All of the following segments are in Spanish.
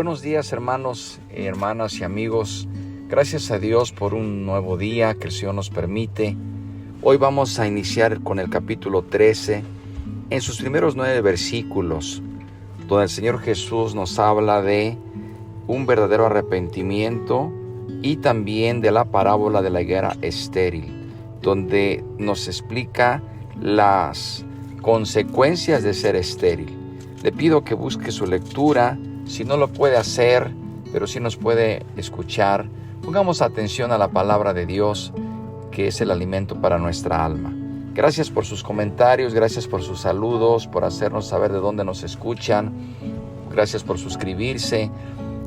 Buenos días, hermanos, hermanas y amigos. Gracias a Dios por un nuevo día que el Señor nos permite. Hoy vamos a iniciar con el capítulo 13, en sus primeros 9 versículos, donde el Señor Jesús nos habla de un verdadero arrepentimiento y también de la parábola de la higuera estéril, donde nos explica las consecuencias de ser estéril. Le pido que busque su lectura. Si no lo puede hacer, pero sí nos puede escuchar, pongamos atención a la palabra de Dios, que es el alimento para nuestra alma. Gracias por sus comentarios, gracias por sus saludos, por hacernos saber de dónde nos escuchan. Gracias por suscribirse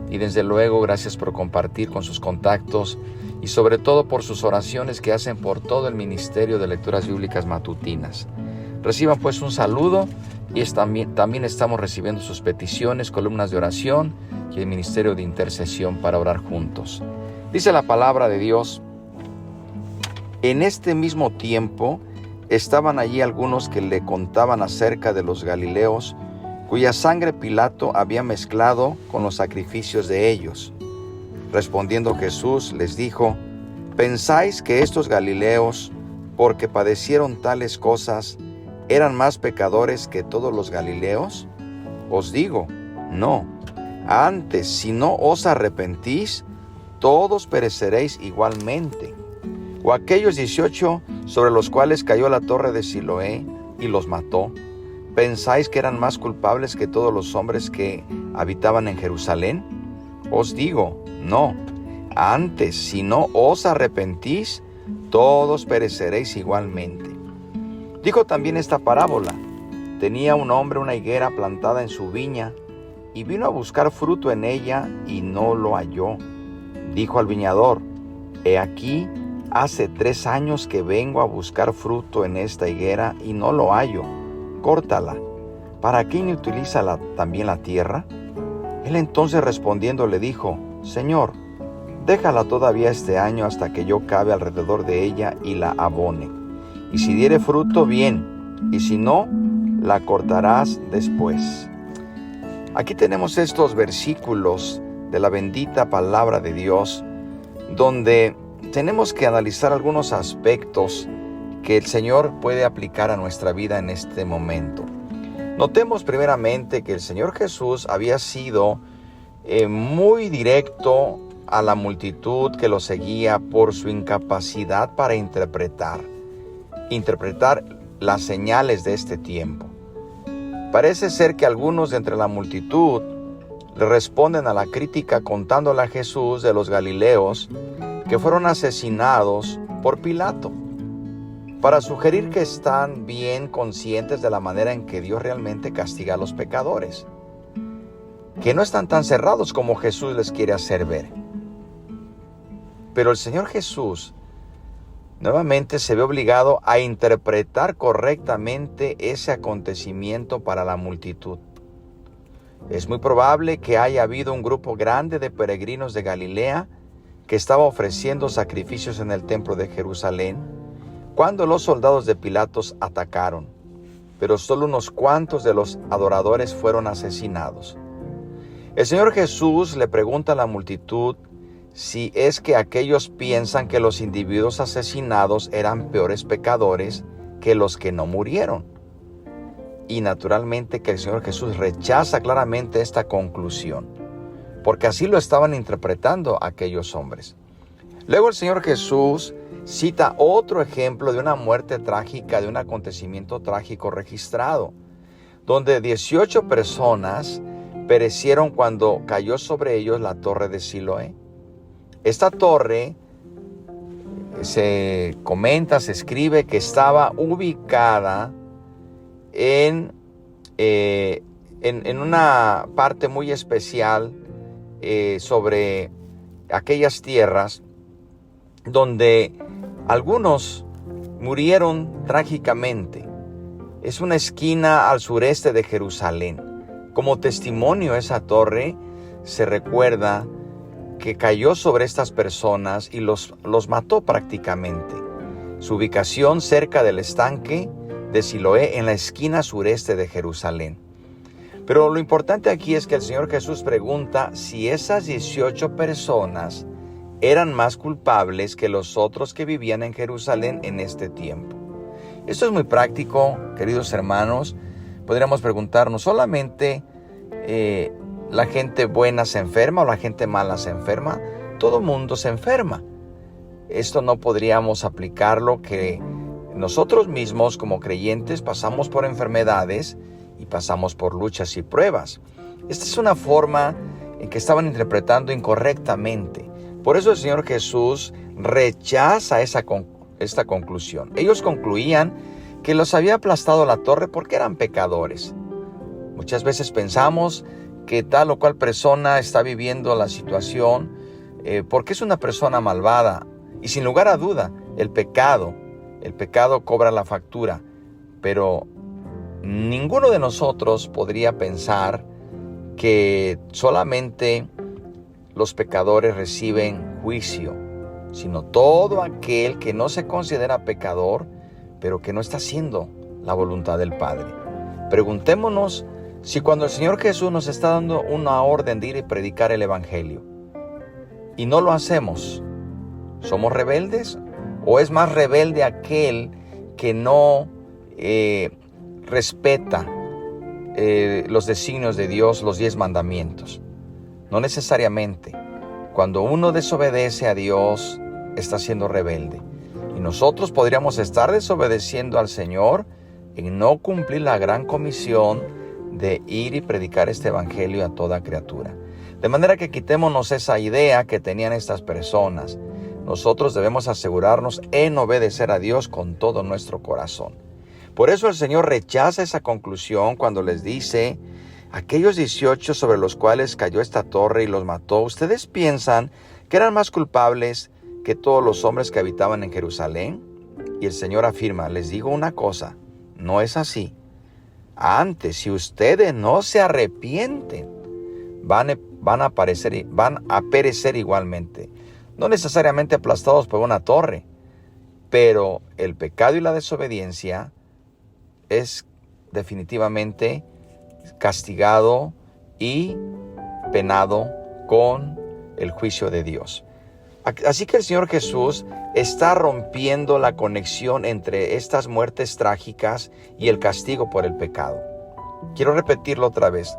y desde luego gracias por compartir con sus contactos y sobre todo por sus oraciones que hacen por todo el Ministerio de Lecturas Bíblicas Matutinas. Reciban pues un saludo y también estamos recibiendo sus peticiones, columnas de oración y el ministerio de intercesión para orar juntos. Dice la palabra de Dios: en este mismo tiempo estaban allí algunos que le contaban acerca de los galileos, cuya sangre Pilato había mezclado con los sacrificios de ellos. Respondiendo Jesús les dijo: ¿pensáis que estos galileos, porque padecieron tales cosas, eran más pecadores que todos los galileos? Os digo, no. Antes, si no os arrepentís, todos pereceréis igualmente. O aquellos 18 sobre los cuales cayó la torre de Siloé y los mató, ¿pensáis que eran más culpables que todos los hombres que habitaban en Jerusalén? Os digo, no. Antes, si no os arrepentís, todos pereceréis igualmente. Dijo también esta parábola: tenía un hombre una higuera plantada en su viña, y vino a buscar fruto en ella, y no lo halló. Dijo al viñador: he aquí, hace 3 años que vengo a buscar fruto en esta higuera, y no lo hallo. Córtala. ¿Para qué inutiliza también la tierra? Él entonces respondiendo le dijo: Señor, déjala todavía este año hasta que yo cabe alrededor de ella y la abone. Y si diere fruto, bien, y si no, la cortarás después. Aquí tenemos estos versículos de la bendita palabra de Dios, donde tenemos que analizar algunos aspectos que el Señor puede aplicar a nuestra vida en este momento. Notemos primeramente que el Señor Jesús había sido muy directo a la multitud que lo seguía por su incapacidad para interpretar las señales de este tiempo. Parece ser que algunos de entre la multitud le responden a la crítica contándole a Jesús de los galileos que fueron asesinados por Pilato, para sugerir que están bien conscientes de la manera en que Dios realmente castiga a los pecadores, que no están tan cerrados como Jesús les quiere hacer ver. Pero el Señor Jesús nuevamente se ve obligado a interpretar correctamente ese acontecimiento para la multitud. Es muy probable que haya habido un grupo grande de peregrinos de Galilea que estaba ofreciendo sacrificios en el templo de Jerusalén cuando los soldados de Pilato atacaron, pero solo unos cuantos de los adoradores fueron asesinados. El Señor Jesús le pregunta a la multitud si es que aquellos piensan que los individuos asesinados eran peores pecadores que los que no murieron. Y naturalmente que el Señor Jesús rechaza claramente esta conclusión, porque así lo estaban interpretando aquellos hombres. Luego el Señor Jesús cita otro ejemplo de una muerte trágica, de un acontecimiento trágico registrado, donde 18 personas perecieron cuando cayó sobre ellos la torre de Siloé. Esta torre se escribe que estaba ubicada en una parte muy especial sobre aquellas tierras donde algunos murieron trágicamente. Es una esquina al sureste de Jerusalén. Como testimonio, esa torre se recuerda que cayó sobre estas personas y los mató prácticamente. Su ubicación cerca del estanque de Siloé, en la esquina sureste de Jerusalén. Pero lo importante aquí es que el Señor Jesús pregunta si esas 18 personas eran más culpables que los otros que vivían en Jerusalén en este tiempo. Esto es muy práctico, queridos hermanos. Podríamos preguntarnos, ¿solamente la gente buena se enferma o la gente mala se enferma? Todo mundo se enferma. Esto no podríamos aplicarlo que nosotros mismos como creyentes pasamos por enfermedades y pasamos por luchas y pruebas. Esta es una forma en que estaban interpretando incorrectamente. Por eso el Señor Jesús rechaza esta conclusión. Ellos concluían que los había aplastado la torre porque eran pecadores. Muchas veces pensamos que tal o cual persona está viviendo la situación porque es una persona malvada. Y sin lugar a duda, el pecado cobra la factura. Pero ninguno de nosotros podría pensar que solamente los pecadores reciben juicio, sino todo aquel que no se considera pecador, pero que no está haciendo la voluntad del Padre. Preguntémonos si cuando el Señor Jesús nos está dando una orden de ir y predicar el Evangelio, y no lo hacemos, ¿somos rebeldes? ¿O es más rebelde aquel que no respeta los designios de Dios, los 10 mandamientos? No necesariamente. Cuando uno desobedece a Dios, está siendo rebelde. Y nosotros podríamos estar desobedeciendo al Señor en no cumplir la gran comisión de ir y predicar este evangelio a toda criatura. De manera que quitémonos esa idea que tenían estas personas. Nosotros debemos asegurarnos en obedecer a Dios con todo nuestro corazón. Por eso el Señor rechaza esa conclusión cuando les dice: aquellos 18 sobre los cuales cayó esta torre y los mató, ¿ustedes piensan que eran más culpables que todos los hombres que habitaban en Jerusalén? Y el Señor afirma: les digo una cosa, no es así. Antes, si ustedes no se arrepienten, van a perecer igualmente. No necesariamente aplastados por una torre, pero el pecado y la desobediencia es definitivamente castigado y penado con el juicio de Dios. Así que el Señor Jesús está rompiendo la conexión entre estas muertes trágicas y el castigo por el pecado. Quiero repetirlo otra vez.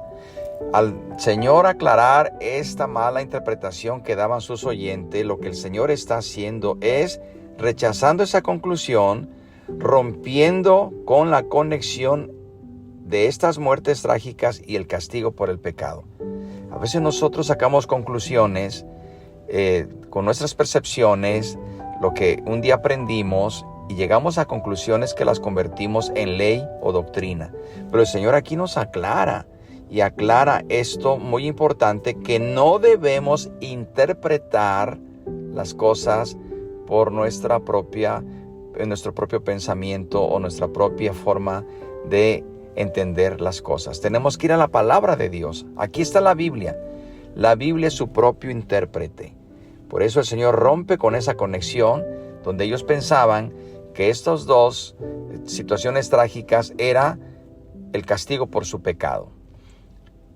Al Señor aclarar esta mala interpretación que daban sus oyentes, lo que el Señor está haciendo es rechazando esa conclusión, rompiendo con la conexión de estas muertes trágicas y el castigo por el pecado. A veces nosotros sacamos conclusiones con nuestras percepciones, lo que un día aprendimos, y llegamos a conclusiones que las convertimos en ley o doctrina. Pero el Señor aquí nos aclara, y aclara esto muy importante, que no debemos interpretar las cosas por nuestro propio pensamiento o nuestra propia forma de entender las cosas. Tenemos que ir a la palabra de Dios. Aquí está la Biblia. La Biblia es su propio intérprete. Por eso el Señor rompe con esa conexión donde ellos pensaban que estas dos situaciones trágicas era el castigo por su pecado.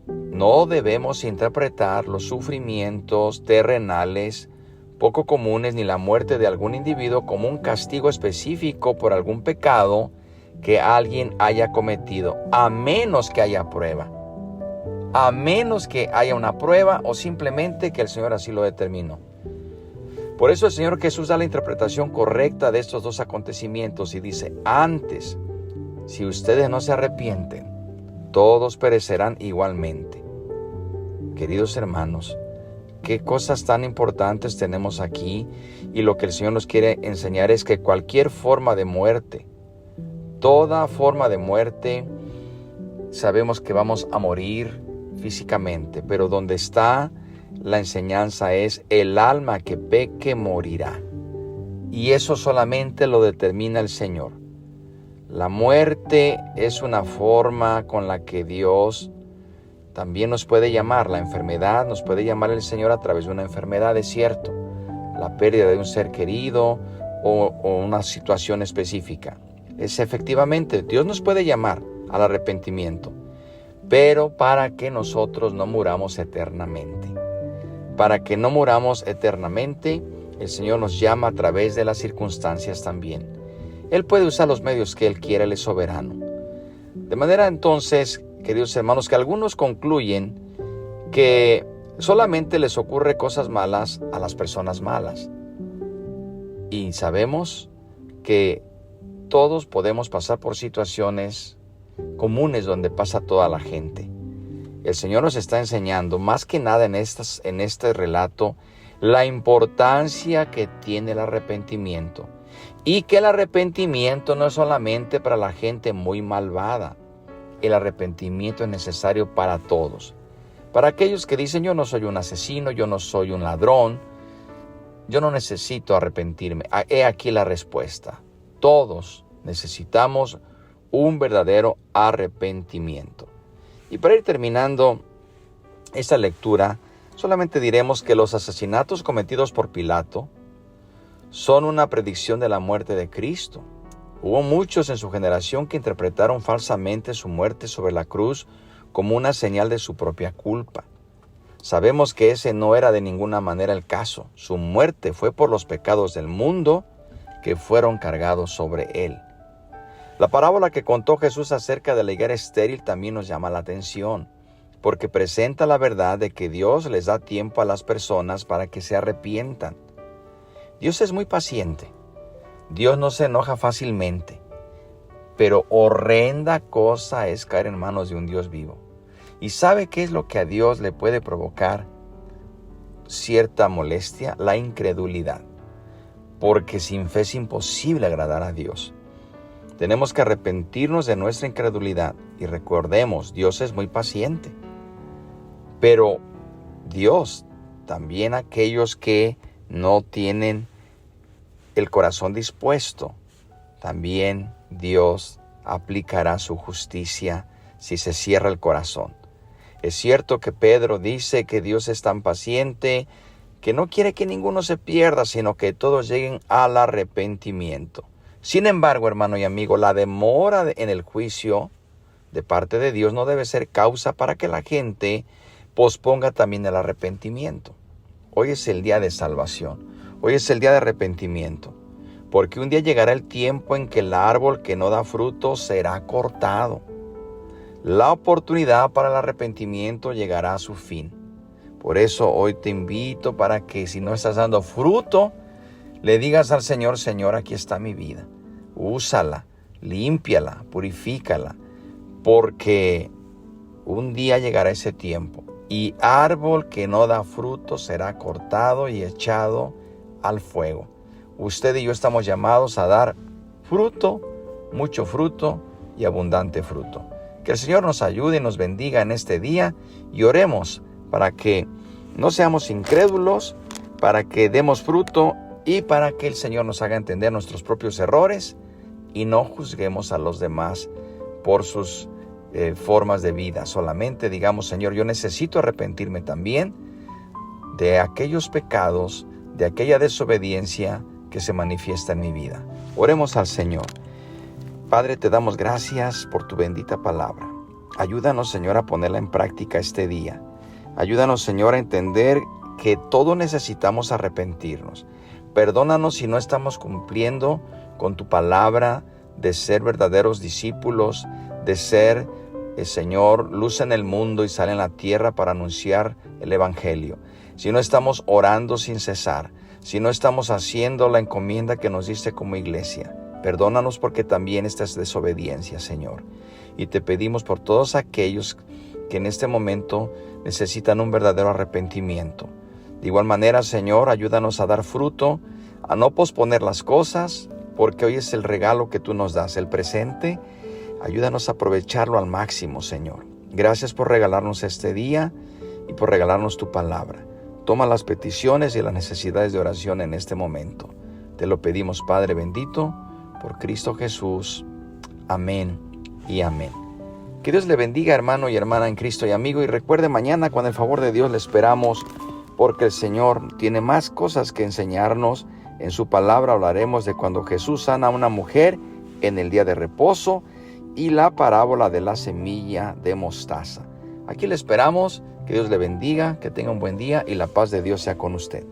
No debemos interpretar los sufrimientos terrenales poco comunes ni la muerte de algún individuo como un castigo específico por algún pecado que alguien haya cometido, a menos que haya prueba. A menos que haya una prueba o simplemente que el Señor así lo determinó. Por eso el Señor Jesús da la interpretación correcta de estos dos acontecimientos y dice: antes, si ustedes no se arrepienten, todos perecerán igualmente. Queridos hermanos, qué cosas tan importantes tenemos aquí, y lo que el Señor nos quiere enseñar es que cualquier forma de muerte, toda forma de muerte, sabemos que vamos a morir físicamente, pero donde está la enseñanza es: el alma que peque morirá. Y eso solamente lo determina el Señor. La muerte es una forma con la que Dios también nos puede llamar. La enfermedad nos puede llamar el Señor a través de una enfermedad, es cierto. La pérdida de un ser querido o una situación específica. Es efectivamente, Dios nos puede llamar al arrepentimiento. pero para que nosotros no muramos eternamente. Para que no muramos eternamente, el Señor nos llama a través de las circunstancias también. Él puede usar los medios que Él quiera, Él es soberano. De manera entonces, queridos hermanos, que algunos concluyen que solamente les ocurre cosas malas a las personas malas. Y sabemos que todos podemos pasar por situaciones comunes donde pasa toda la gente. El Señor nos está enseñando, más que nada en este relato, la importancia que tiene el arrepentimiento. Y que el arrepentimiento no es solamente para la gente muy malvada. El arrepentimiento es necesario para todos. Para aquellos que dicen, yo no soy un asesino, yo no soy un ladrón, yo no necesito arrepentirme. He aquí la respuesta. Todos necesitamos un verdadero arrepentimiento. Y para ir terminando esta lectura, solamente diremos que los asesinatos cometidos por Pilato son una predicción de la muerte de Cristo. Hubo muchos en su generación que interpretaron falsamente su muerte sobre la cruz como una señal de su propia culpa. Sabemos que ese no era de ninguna manera el caso. Su muerte fue por los pecados del mundo que fueron cargados sobre él. La parábola que contó Jesús acerca de la higuera estéril también nos llama la atención, porque presenta la verdad de que Dios les da tiempo a las personas para que se arrepientan. Dios es muy paciente. Dios no se enoja fácilmente, pero horrenda cosa es caer en manos de un Dios vivo. ¿Y sabe qué es lo que a Dios le puede provocar cierta molestia? La incredulidad, porque sin fe es imposible agradar a Dios. Tenemos que arrepentirnos de nuestra incredulidad y recordemos, Dios es muy paciente. Pero Dios, también aquellos que no tienen el corazón dispuesto, también Dios aplicará su justicia si se cierra el corazón. Es cierto que Pedro dice que Dios es tan paciente que no quiere que ninguno se pierda, sino que todos lleguen al arrepentimiento. Sin embargo, hermano y amigo, la demora en el juicio de parte de Dios no debe ser causa para que la gente posponga también el arrepentimiento. Hoy es el día de salvación. Hoy es el día de arrepentimiento. Porque un día llegará el tiempo en que el árbol que no da fruto será cortado. La oportunidad para el arrepentimiento llegará a su fin. Por eso hoy te invito para que si no estás dando fruto, le digas al Señor, Señor, aquí está mi vida. Úsala, límpiala, purifícala, porque un día llegará ese tiempo y árbol que no da fruto será cortado y echado al fuego. Usted y yo estamos llamados a dar fruto, mucho fruto y abundante fruto. Que el Señor nos ayude y nos bendiga en este día y oremos para que no seamos incrédulos, para que demos fruto y para que el Señor nos haga entender nuestros propios errores y no juzguemos a los demás por sus formas de vida. Solamente digamos, Señor, yo necesito arrepentirme también de aquellos pecados, de aquella desobediencia que se manifiesta en mi vida. Oremos al Señor. Padre, te damos gracias por tu bendita palabra. Ayúdanos, Señor, a ponerla en práctica este día. Ayúdanos, Señor, a entender que todos necesitamos arrepentirnos. Perdónanos si no estamos cumpliendo con tu palabra de ser verdaderos discípulos, de ser, Señor, luz en el mundo y sal en la tierra para anunciar el Evangelio. Si no estamos orando sin cesar, si no estamos haciendo la encomienda que nos diste como iglesia, perdónanos porque también esta es desobediencia, Señor. Y te pedimos por todos aquellos que en este momento necesitan un verdadero arrepentimiento. De igual manera, Señor, ayúdanos a dar fruto, a no posponer las cosas, porque hoy es el regalo que tú nos das, el presente. Ayúdanos a aprovecharlo al máximo, Señor. Gracias por regalarnos este día y por regalarnos tu palabra. Toma las peticiones y las necesidades de oración en este momento. Te lo pedimos, Padre bendito, por Cristo Jesús. Amén y amén. Que Dios le bendiga, hermano y hermana en Cristo y amigo. Y recuerde, mañana con el favor de Dios le esperamos, porque el Señor tiene más cosas que enseñarnos. En su palabra hablaremos de cuando Jesús sana a una mujer en el día de reposo y la parábola de la semilla de mostaza. Aquí le esperamos, que Dios le bendiga, que tenga un buen día y la paz de Dios sea con usted.